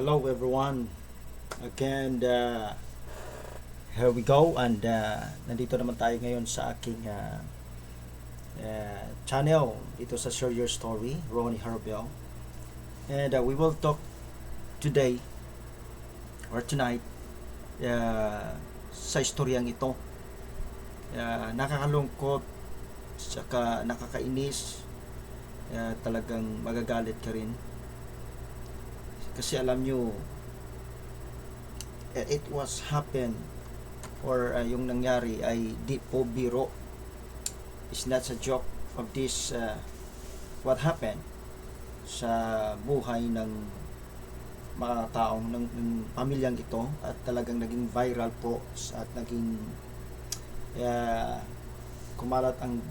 Hello everyone. Again, here we go and nandito naman tayo ngayon sa aking channel dito sa Share Your Story, Ronnie Harbel. And we will talk today or tonight sa istoryang ito. Nakakalungkot, saka nakakainis, talagang magagalit ka rin. Kasi alam nyo, it was happen or yung nangyari ay di po biro. It's not a joke of this what happened sa buhay ng mga taong ng pamilyang ito at talagang naging viral po at naging kumalat ang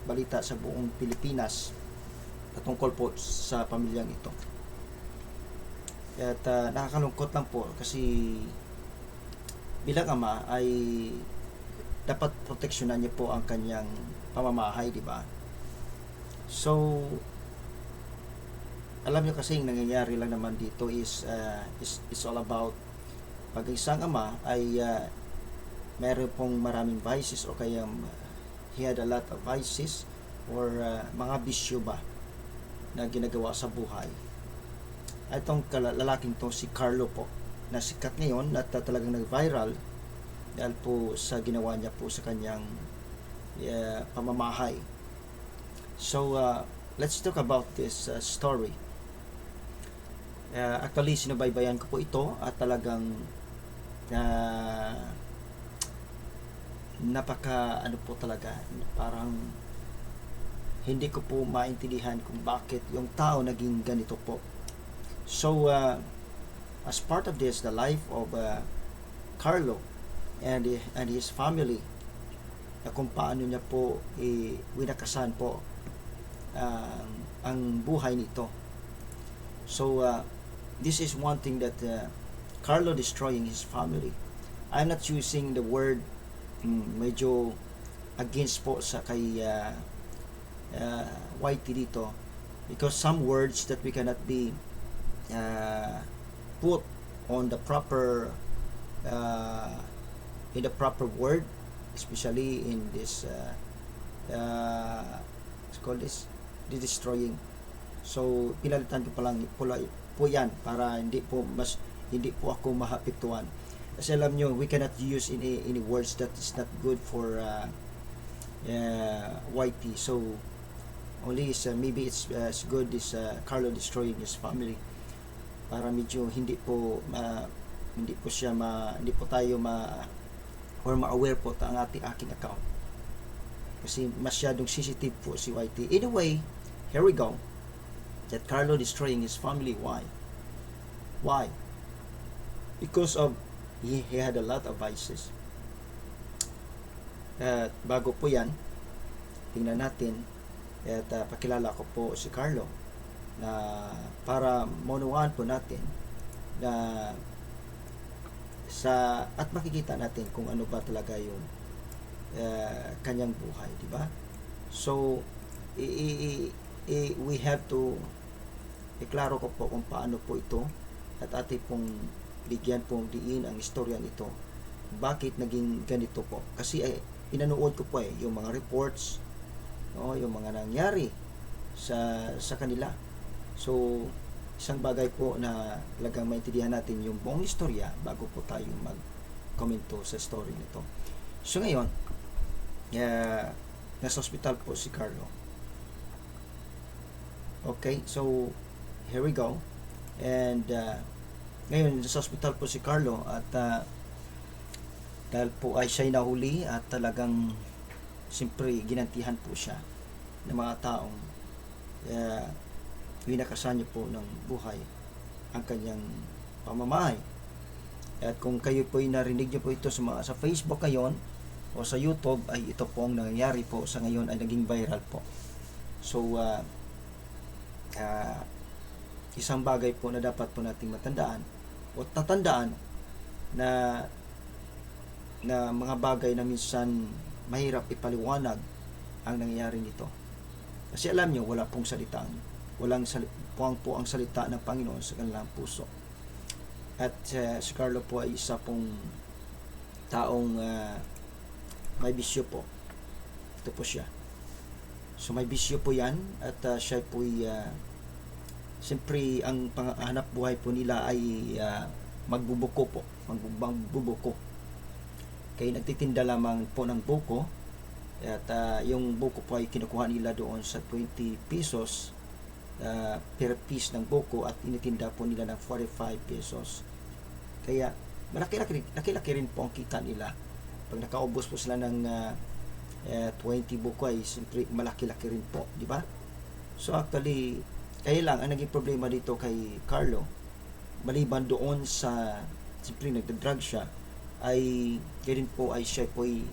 balita sa buong Pilipinas patungkol po sa pamilyang ito. At nakakalungkot lang po kasi bilang ama ay dapat proteksyonan niya po ang kanyang pamamahay, di ba? So alam niyo kasi yung nangyayari lang naman dito is all about pag isang ama ay meron pong maraming vices o kaya he had a lot of vices or mga bisyo ba na ginagawa sa buhay. Itong lalaking to si Carlo po na sikat ngayon at talagang nag-viral dahil po sa ginawa niya po sa kanyang pamamahay. So let's talk about this story. Actually sinubaybayan ko po ito at talagang napaka ano po talaga, parang hindi ko po maintindihan kung bakit yung tao naging ganito po. So, as part of this, the life of Carlo and his family, na kung paano niya po winakasan po ang buhay nito. So, this is one thing that Carlo destroying his family. I'm not using the word medyo against po sa kay YT dito because some words that we cannot be put on the proper in the proper word, especially in this let's call this the destroying. So pinalitan ko pa lang po yan para hindi po ako mahapektuhan. Kasi alam nyo, we cannot use any words that is not good for YT. So only is maybe it's as good as Carlo destroying his family, para medyo hindi po tayo ma-aware po ang aking account kasi masyadong sensitive po si YT. Anyway, here we go. That Carlo destroying his family. Why? Because of he had a lot of vices. At bago po yan, tingnan natin at pakilala ko po si Carlo na para maunawaan po natin na at makikita natin kung ano ba talaga yung kanyang buhay, di ba? So we have to iklaro ko po kung paano po ito at ating pong bigyan pong diin ang istoryang ito. Bakit naging ganito po? Kasi pinanood ko po yung mga reports, no, yung mga nangyari sa kanila. So, isang bagay po na talagang maintindihan natin yung buong istorya bago po tayo mag-komento sa story nito. So, ngayon, nasa hospital po si Carlo. Okay, so, here we go. And, ngayon, nasa hospital po si Carlo at dahil po ay siya'y nahuli at talagang siyempre ginantihan po siya ng mga taong winakasan niyo po ng buhay ang kanyang pamamahay. At kung kayo po ay narinig niyo po ito sa Facebook ngayon o sa YouTube, ay ito po ang nangyayari po sa ngayon ay naging viral po. So isang bagay po na dapat po nating matandaan o tatandaan na mga bagay na minsan mahirap ipaliwanag ang nangyayari nito. Kasi alam nyo, wala pong salitang, walang po ang salita ng Panginoon sa kanilang puso. At si Carlo po ay isa pong taong may bisyo po. Ito po siya. So may bisyo po yan at siya po ay siyempre ang panghanap buhay po nila ay magbubuko po. Magbubuko. Kaya nagtitinda lamang po ng buko at yung buko po ay kinukuha nila doon sa 20 pesos per piece ng buko at initinda po nila ng 45 pesos. Kaya malaki-laki rin po ang kita nila. Pag nakaubos po sila ng 20 buko ay siyempre malaki-laki rin po, di ba? So actually, kaya lang ang naging problema dito kay Carlo, maliban doon sa siyempre nagda-drug siya, ay kaya rin po ay siya po ay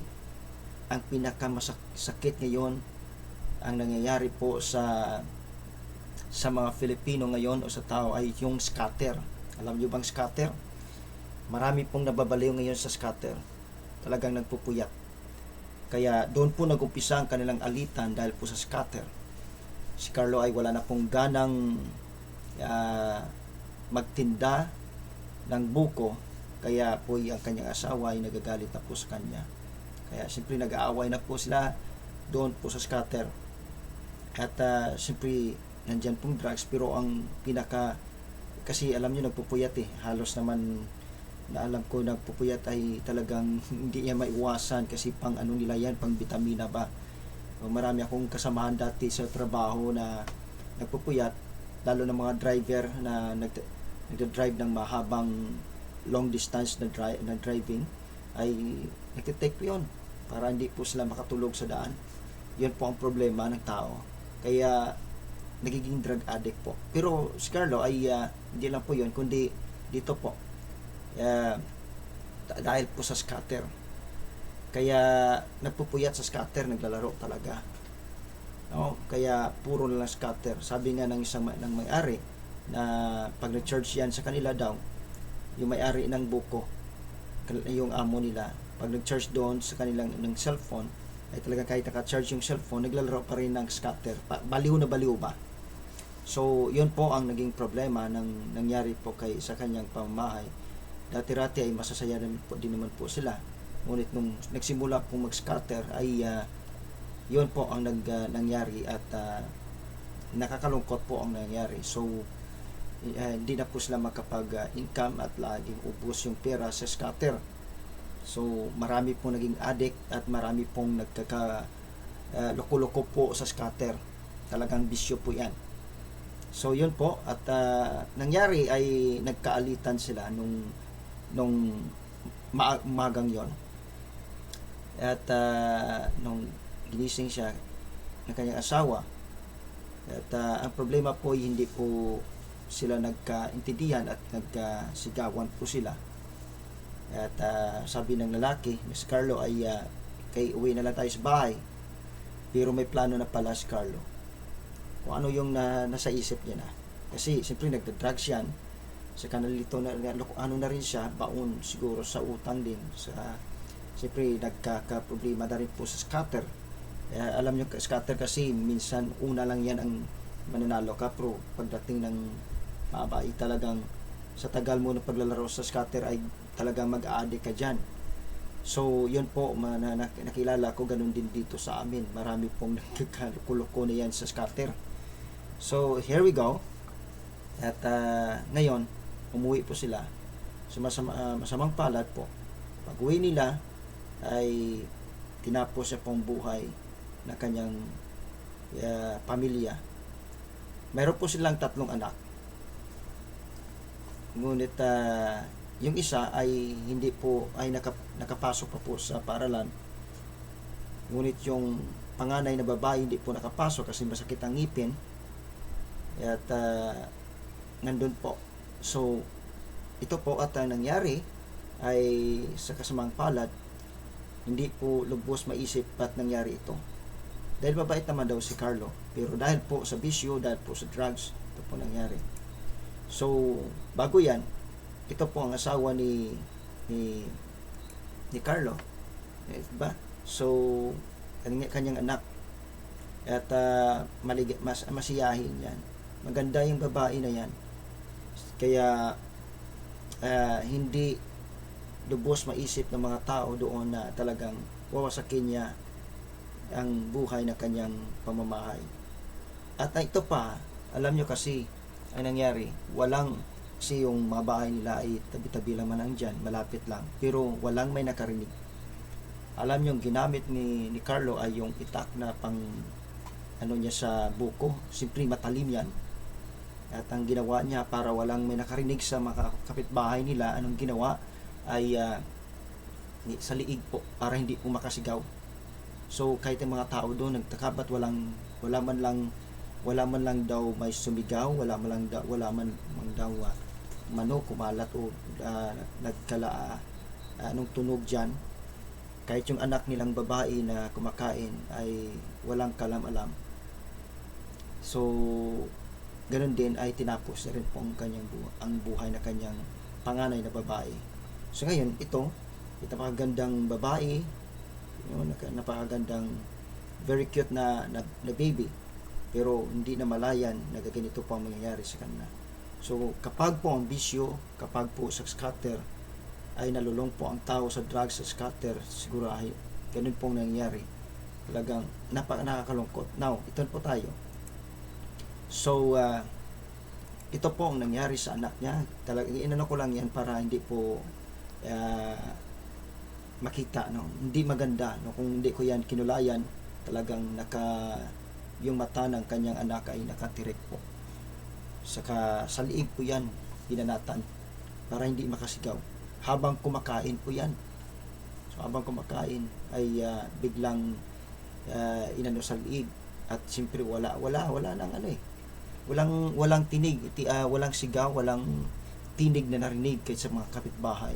ang pinakamasakit ngayon ang nangyayari po sa mga Filipino ngayon o sa tao ay yung scatter. Alam niyo bang scatter? Marami pong nababaliw ngayon sa scatter. Talagang nagpupuyat. Kaya doon po nag-umpisa ang kanilang alitan dahil po sa scatter. Si Carlo ay wala na pong ganang magtinda ng buko, kaya po ang kanyang asawa ay nagagalit na po sa kanya. Kaya siyempre nag-aaway na po sila doon po sa scatter. At siyempre nandyan pong drugs, pero ang kasi alam nyo nagpupuyat halos naman na alam ko nagpupuyat ay talagang hindi niya maiwasan kasi pang ano nila yan, pang vitamina ba. Marami akong kasamahan dati sa trabaho na nagpupuyat, lalo ng mga driver na nagda-drive ng mahabang long distance na driving, ay nagtitake po yun para hindi po sila makatulog sa daan. Yun po ang problema ng tao, kaya nagiging drug addict po. Pero si Carlo ay hindi lang po yun, kundi dito po dahil po sa scatter, kaya nagpupuyat sa scatter, naglalaro talaga, no? Kaya puro lang scatter. Sabi nga ng isang ng may-ari na pag nag-charge yan sa kanila daw, yung may-ari ng buko, yung amo nila, pag nag-charge doon sa kanilang ng cellphone, ay talaga kahit naka-charge yung cellphone, naglalaro pa rin ng scatter. Baliw na baliw ba? So yun po ang naging problema ng nangyari po sa kanyang pamamahay. Dati-rati ay masasaya din naman po sila, ngunit nung nagsimula pong mag-scatter ay yun po ang nangyari at nakakalungkot po ang nangyari. So hindi na po sila makapag-income at laging ubos yung pera sa scatter. So marami pong naging addict at marami pong loko-loko po sa scatter. Talagang bisyo po yan. So yun po, at nangyari ay nagkaalitan sila nung umagang yon. At nung ginising siya ng kanyang asawa, at ang problema po ay hindi po sila nagkaintindihan at nagkasigawan po sila. At sabi ng lalaki, Miss Carlo, ay kay uwi na lang tayo sa bahay. Pero may plano na pala si Carlo. Kung ano yung nasa isip niya na. Kasi siyempre nagda-drugs yan. Sa kanalito na ano na rin siya, baon siguro sa utang din. Siyempre nagkakaproblema na rin po sa scatter. Alam nyo, scatter kasi minsan una lang yan ang mananalo ka, pero pagdating ng mabay talagang sa tagal mo na paglalaro sa scatter ay talagang mag-a-addict ka dyan. So yun po, nakilala ko, ganun din dito sa amin. Marami pong nagkakuloko na yan sa scatter. So here we go. At ngayon umuwi po sila. So masamang palad po, pag uwi nila ay tinapos siya pong buhay na kanyang pamilya. Mayroon po silang 3 anak. Ngunit yung isa ay hindi po ay nakapasok pa po sa paaralan. Ngunit yung panganay na babae hindi po nakapasok kasi masakit ang ngipin. At nandun po. So ito po at nangyari ay sa kasamang palad, hindi po lubos maisip at nangyari ito. Dahil mabait naman daw si Carlo, pero dahil po sa bisyo, dahil po sa drugs, ito po nangyari. So bago yan, ito po ang asawa ni Carlo, diba? So kanyang anak, at masiyahin yan. Maganda yung babae na yan. Kaya hindi lubos maisip ng mga tao doon na talagang wawasakin niya ang buhay na kanyang pamamahay. At ito pa, alam nyo kasi, ang nangyari, walang, kasi yung mga bahay nila ay tabi-tabi lang man lang dyan, malapit lang, pero walang may nakarinig. Alam nyo, ginamit ni Carlo ay yung itak na pang, ano niya sa buko, simpre matalim yan. At ang ginawa niya para walang may nakarinig sa mga kapitbahay nila, anong ginawa ay sa liig po, para hindi po makasigaw. So kahit yung mga tao doon nagtaka ba't wala man lang daw may sumigaw, wala man daw manok kumalat o nagkala anong tunog diyan. Kahit yung anak nilang babae na kumakain ay walang kalam-alam. So ganun din ay tinapos na rin po ang buhay na kanyang panganay na babae. So ngayon ito napakagandang babae, napakagandang very cute na baby, pero hindi na malayan na ganito po ang mangyayari sa kanila. So kapag po ang bisyo, kapag po sa scatter ay nalulong po ang tao sa drugs sa scatter, siguro ay ganun pong nangyayari. Talagang nakakalungkot. Now ito po tayo. So ito po ang nangyari sa anak niya. Talagang inano ko lang yan para hindi po makita, no, hindi maganda, no, kung hindi ko yan kinulayan, talagang yung mata ng kanyang anak ay nakatirik po, saka sa liig po yan hinanatan para hindi makasigaw habang kumakain po yan. So habang kumakain ay biglang inano sa liig, at siyempre wala nang walang tinig, walang sigaw, walang tinig na narinig kahit sa mga kapitbahay.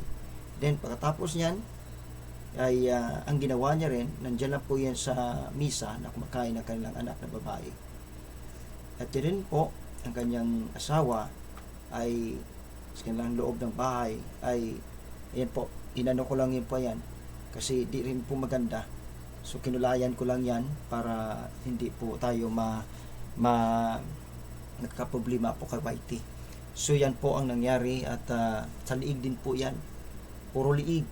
Then pagkatapos niyan ay ang ginawa niya rin, nandiyan lang po yan sa misa na kumakain ng kanilang anak na babae. At din po ang kanyang asawa ay sa kanilang loob ng bahay ay ayan po, inano ko lang yun po yan kasi di rin po maganda. So kinulayan ko lang yan para hindi po tayo nagkaproblema po kay Whitey. So yan po ang nangyari, at sa liig din po yan, puro liig.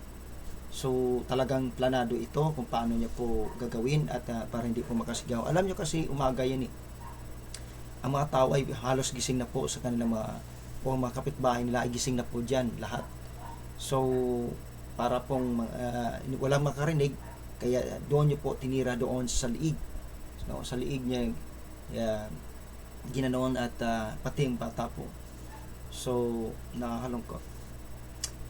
So talagang planado ito kung paano niya po gagawin at para hindi po makasigaw. Alam niyo kasi umaga yan ang mga tao ay halos gising na po sa kanilang mga kapitbahay nila ay gising na po dyan lahat. So para pong walang makarinig, kaya doon niyo po tinira doon sa liig. So, sa liig niya ginanoon at pati yung bata po. So nakakalungkot.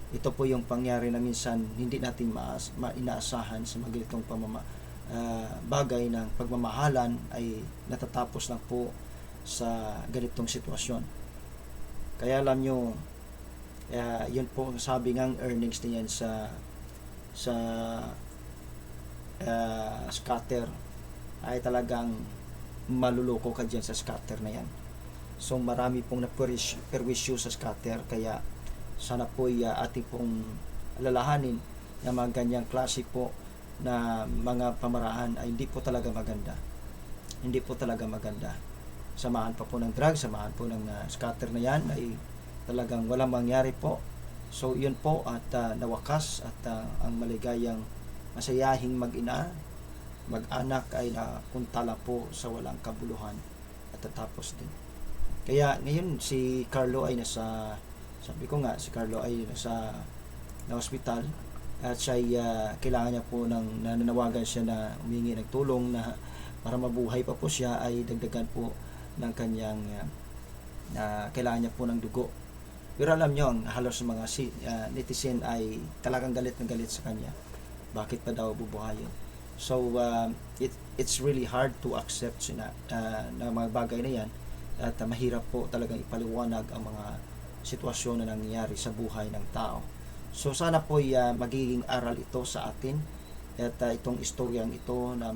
Ito po yung pangyari na minsan hindi natin inaasahan sa mga ganitong bagay ng pagmamahalan ay natatapos lang po sa ganitong sitwasyon. Kaya alam nyo, yun po ang sabi ng earnings niyan sa scatter ay talagang maluloko ka dyan sa scatter na yan. So marami pong perwisyo sa scatter, kaya sana po ating pong alalahanin na mga ganyang klase po na mga pamaraan ay hindi po talaga maganda. Hindi po talaga maganda. Samahan pa po ng drugs, samahan po ng scatter na yan ay talagang walang mangyari po. So yun po, at nawakas at ang maligayang masayahing mag-anak ay napunta lang po sa walang kabuluhan at tatapos din. Kaya ngayon si Carlo ay sabi ko nga, si Carlo ay nasa hospital, at siya ay kailangan niya po nananawagan siya na humingi ng tulong na para mabuhay pa po siya, ay dagdagan po ng kanyang kailangan niya po ng dugo. Pero alam niyo, ang halos mga netizen ay talagang galit na galit sa kanya. Bakit pa daw bubuhayin? So it's really hard to accept na mga bagay na yan, at mahirap po talagang ipaliwanag ang mga sitwasyon na nangyayari sa buhay ng tao. So sana po magiging aral ito sa atin, at itong istoryang ito na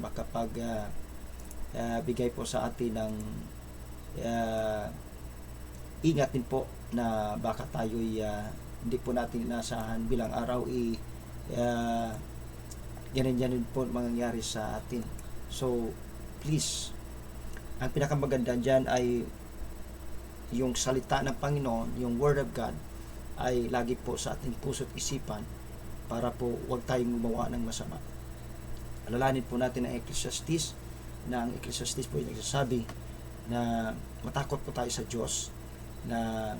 bigay po sa atin ng ingat din po, na baka tayo hindi po natin inaasahan bilang araw ganyan po mangyayari sa atin. So please, ang pinakamaganda dyan ay yung salita ng Panginoon, yung Word of God, ay lagi po sa ating puso't isipan para po huwag tayong gumawa ng masama. Alalahanin po natin ang Ecclesiastes, na ang Ecclesiastes po ay nagsasabi na matakot po tayo sa Diyos, na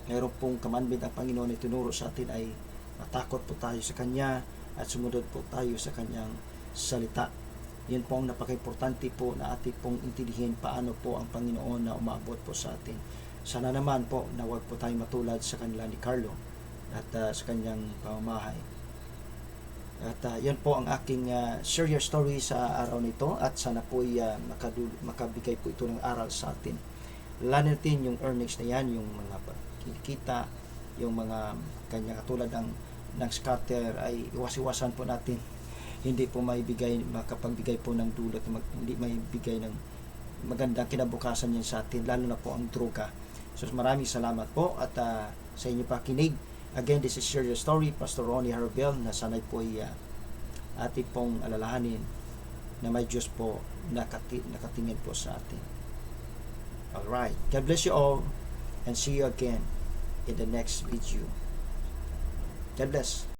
mayroon pong commandment ang Panginoon na tinuro sa atin ay matakot po tayo sa Kanya at sumunod po tayo sa Kanyang salita. Yan po ang napaka-importante po na ating pong intindihin paano po ang Panginoon na umabot po sa atin. Sana naman po na huwag po tayo matulad sa kanila ni Carlo at sa kanyang pamamahay. At yan po ang aking share your story sa araw nito, at sana po makabigay po ito ng aral sa atin. Lalo natin yung earnings na yan, yung mga kinikita, yung mga kanya katulad ng scatter ay iwas-iwasan po natin. Hindi po makapagbigay po ng dulot, hindi may bigay ng magandang kinabukasan yan sa atin, lalo na po ang droga. So maraming salamat po at sa inyo pa kinig. Again, this is Share Your Story, Pastor Ronnie Harabel, na sanay po ating pong alalahanin na may Diyos po nakatingin po sa atin. Alright, God bless you all and see you again in the next video. God bless.